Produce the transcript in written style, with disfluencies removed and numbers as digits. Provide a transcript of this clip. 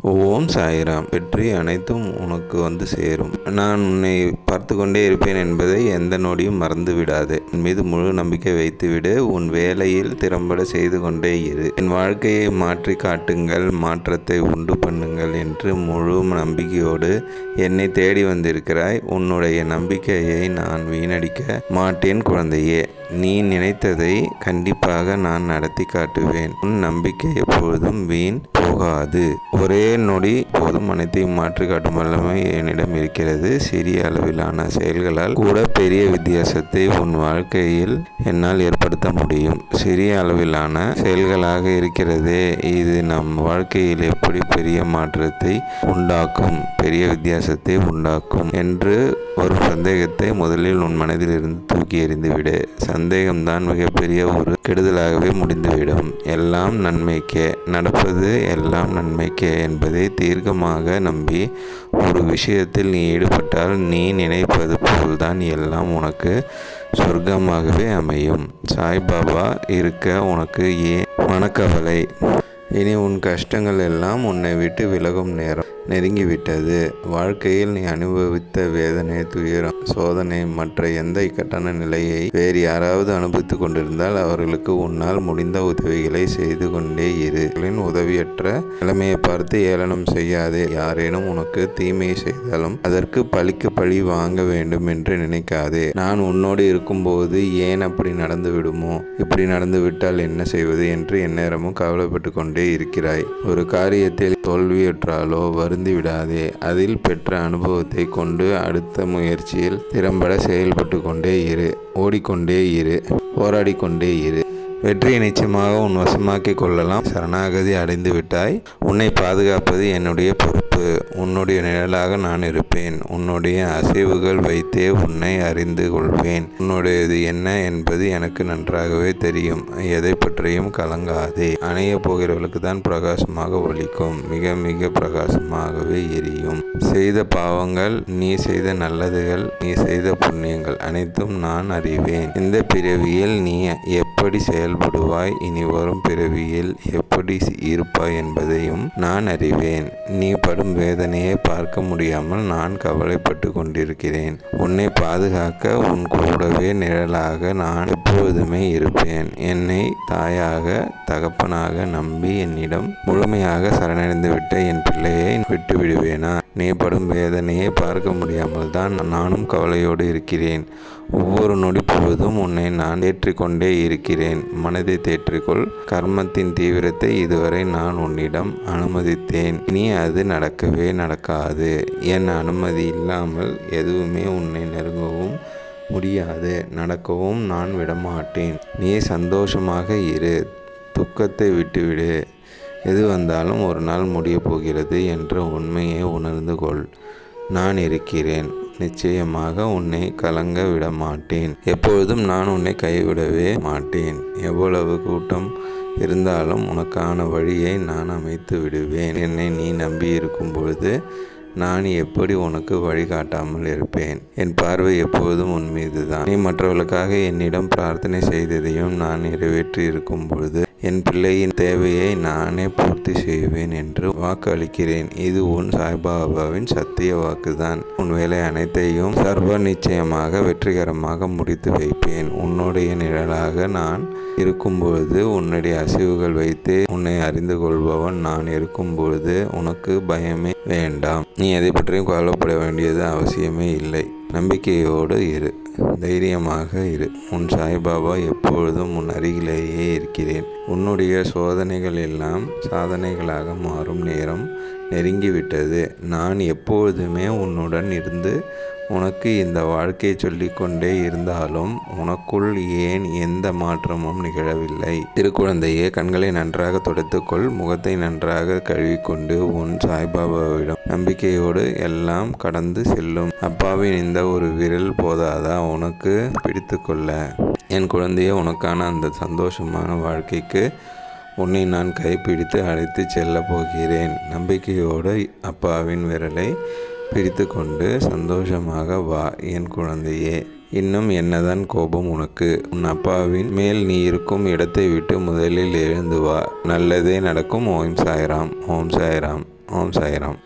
ஓம் சாய்ராம். வெற்றி அனைத்தும் உனக்கு வந்து சேரும். நான் உன்னை பார்த்து கொண்டே இருப்பேன் என்பதை எந்த நொடியும் மறந்து விடாதே. என் மீது முழு நம்பிக்கை வைத்துவிடு. உன் வேலையில் திறம்பட செய்து கொண்டே இரு. என் வாழ்க்கையை மாற்றி காட்டுங்கள், மாற்றத்தை உண்டு பண்ணுங்கள் என்று முழு நம்பிக்கையோடு என்னை தேடி வந்திருக்கிறாய். உன்னுடைய நம்பிக்கையை நான் வீணடிக்க மாட்டேன் குழந்தையே. நீ நினைத்ததை கண்டிப்பாக நான் நடத்தி காட்டுவேன். உன் நம்பிக்கை எப்பொழுதும் வீண் போகாது. ஒரே நொடி போதும் அனைத்தையும் மாற்றி காட்டும் வல்லமை என்னிடம் இருக்கிறது. சிறிய அளவிலான செயல்களால் கூட பெரிய வித்தியாசத்தை உன் வாழ்க்கையில் என்னால் ஏற்படுத்த முடியும். சிறிய அளவிலான செயல்களாக இருக்கிறதே, இது நம் வாழ்க்கையில் எப்படி பெரிய மாற்றத்தை உண்டாக்கும், பெரிய வித்தியாசத்தை உண்டாக்கும் என்று வரும் சந்தேகத்தை முதலில் உன் மனதில் இருந்து தூக்கி எறிந்துவிடு. சந்தேகம்தான் மிகப்பெரிய ஒரு கெடுதலாகவே முடிந்துவிடும். எல்லாம் நன்மைக்கே நடப்பது, எல்லாம் நன்மைக்கே என்பதை தீர்க்கமாக நம்பி ஒரு விஷயத்தில் நீ ஈடுபட்டால் நீ நினைப்பது போல்தான் எல்லாம் உனக்கு சொர்க்கமாகவே அமையும். சாய்பாபா இருக்க உனக்கு ஏன் மனக்கவலை? இனி உன் கஷ்டங்கள் எல்லாம் உன்னை விட்டு விலகும் நேரம் நெருங்கிவிட்டது. வாழ்க்கையில் நீ அனுபவித்த வேதனை, துயரம், சோதனை, மற்ற எந்த இக்கட்டான நிலையை வேறு யாராவது அனுபவித்து கொண்டிருந்தால் அவர்களுக்கு உன்னால் முடிந்த உதவிகளை செய்து கொண்டே இரு. உதவியற்ற நிலைமையை பார்த்து ஏளனம் செய்யாதே. யாரேனும் உனக்கு தீமை செய்தாலும் அதற்கு பழிக்கு பழி வாங்க வேண்டும் என்று நினைக்காதே. நான் உன்னோடு இருக்கும்போது ஏன் அப்படி நடந்து விடுமோ, இப்படி நடந்து விட்டால் என்ன செய்வது என்று எந்நேரமும் கவலைப்பட்டு கொண்டே இருக்கிறாய். ஒரு காரியத்தில் தோல்வியுற்றாலோ வருந்தி விடாதே. அதில் பெற்ற அனுபவத்தை கொண்டு அடுத்த முயற்சியில் திறம்பட செயல்பட்டு கொண்டே இரு. ஓடிக்கொண்டே இரு, போராடி கொண்டே இரு. வெற்றியை நிச்சயமாக உன் வசமாக்கிக் கொள்ளலாம். சரணாகதி அடைந்து விட்டாய். உன்னை பாதுகாப்பது என்னுடைய பொறுப்பு. உன்னுடைய நிழலாக நான் இருப்பேன். உன்னுடைய அசைவுகள் வைத்தே உன்னை அறிந்து கொள்வேன். உன்னுடையது என்ன என்பது எனக்கு நன்றாகவே தெரியும். எதை பற்றியும் கலங்காதே. அணைய போகிறவர்களுக்கு தான் பிரகாசமாக ஒலிக்கும். மிக மிக பிரகாசமாகவே எரியும். செய்த பாவங்கள், நீ செய்த நல்லதுகள், நீ செய்த புண்ணியங்கள் அனைத்தும் நான் அறிவேன். இந்த பிறவியில் நீ எப்படி செயல்படுவாய், இனி வரும் பிறவியில் எப்படி இருப்பாய் என்பதையும் நான் அறிவேன். நீ படும் வேதனையை பார்க்க முடியாமல் நான் கவலைப்பட்டு கொண்டிருக்கிறேன். உன்னை பாதுகாக்க உன் கூடவே நிழலாக நான் எப்பொழுதுமே இருப்பேன். என்னை தாயாக தகப்பனாக நம்பி என்னிடம் முழுமையாக சரணடைந்து விட்ட என் பிள்ளையை விட்டு விடுவேனா? நீ படும் வேதனையை பார்க்க முடியாமல் தான் நானும் கவலையோடு இருக்கிறேன். ஒவ்வொரு நொடி பொழுதும் உன்னை நான் தேற்றிக்கொண்டே இருக்கிறேன். மனதை தேற்றிக்கொள். கர்மத்தின் தீவிரத்தை இதுவரை நான் உன்னிடம் அனுமதித்தேன். இனி அது நடக்கவே நடக்காது. என் அனுமதி இல்லாமல் எதுவுமே உன்னை நெருங்கவும் முடியாது, நடக்கவும் நான் விடமாட்டேன். நீ சந்தோஷமாக இரு. துக்கத்தை விட்டுவிடு. எது வந்தாலும் ஒரு நாள் முடியப் போகிறது என்ற உண்மையை உணர்ந்து கொள். நான் இருக்கிறேன். நிச்சயமாக உன்னை கலங்க விட மாட்டேன். எப்பொழுதும் நான் உன்னை கைவிடவே மாட்டேன். எவ்வளவு கூட்டம் இருந்தாலும் உனக்கான வழியை நான் அமைத்து விடுவேன். என்னை நீ நம்பி இருக்கும் பொழுது நான் எப்படி உனக்கு வழிகாட்டாமல் இருப்பேன்? என் பார்வை எப்போதும் உன் மீது தான். நீ மற்றவர்களுக்காக என்னிடம் பிரார்த்தனை செய்ததையும் நான் நிறைவேற்றி இருக்கும் பொழுது என் பிள்ளையின் தேவையை நானே பூர்த்தி செய்வேன் என்று வாக்கு அளிக்கிறேன். இது உன் சாய்பாபாவின் சத்திய வாக்குதான். உன் வேலை அனைத்தையும் சர்வ நிச்சயமாக வெற்றிகரமாக முடித்து வைப்பேன். உன்னுடைய நிழலாக நான் இருக்கும்பொழுது, உன்னுடைய அசைவுகள் வைத்து உன்னை அறிந்து கொள்பவன் நான் இருக்கும்பொழுது உனக்கு பயமே வேண்டாம். நீ எதை பற்றியும் கவலைப்பட வேண்டியது அவசியமே இல்லை. நம்பிக்கையோடு இரு, தைரியமாக இரு. உன் சாய்பாபா எப்பொழுதும் உன் அருகிலேயே இருக்கிறேன். உன்னுடைய சோதனைகள் எல்லாம் சாதனைகளாக மாறும் நேரம் நெருங்கிவிட்டது. நான் எப்பொழுதுமே உன்னுடன் இருந்து உனக்கு இந்த வாழ்க்கையை சொல்லிக்கொண்டே இருந்தாலும் உனக்குள் ஏன் எந்த மாற்றமும் நிகழவில்லை? திருக்குழந்தையே, கண்களை நன்றாக துடைத்துக்கொள். முகத்தை நன்றாக கழுவிக்கொண்டு உன் சாய்பாபாவிடம் நம்பிக்கையோடு எல்லாம் கடந்து செல்லும். அப்பாவின் இந்த ஒரு விரல் போதாதா உனக்கு பிடித்து கொள்ள? என் குழந்தையே, உனக்கான அந்த சந்தோஷமான வாழ்க்கைக்கு உன்னை நான் கைப்பிடித்து அழைத்து செல்ல போகிறேன். நம்பிக்கையோடு அப்பாவின் விரலை பிடித்து கொண்டு சந்தோஷமாக வா என் குழந்தையே. இன்னும் என்னதான் கோபம் உனக்கு? உன் அப்பாவின் மேல் நீ இருக்கும் இடத்தை விட்டு முதலில் எழுந்து வா. நல்லதே நடக்கும். ஓம் சாய்ராம். ஓம் சாய்ராம். ஓம் சாய்ராம்.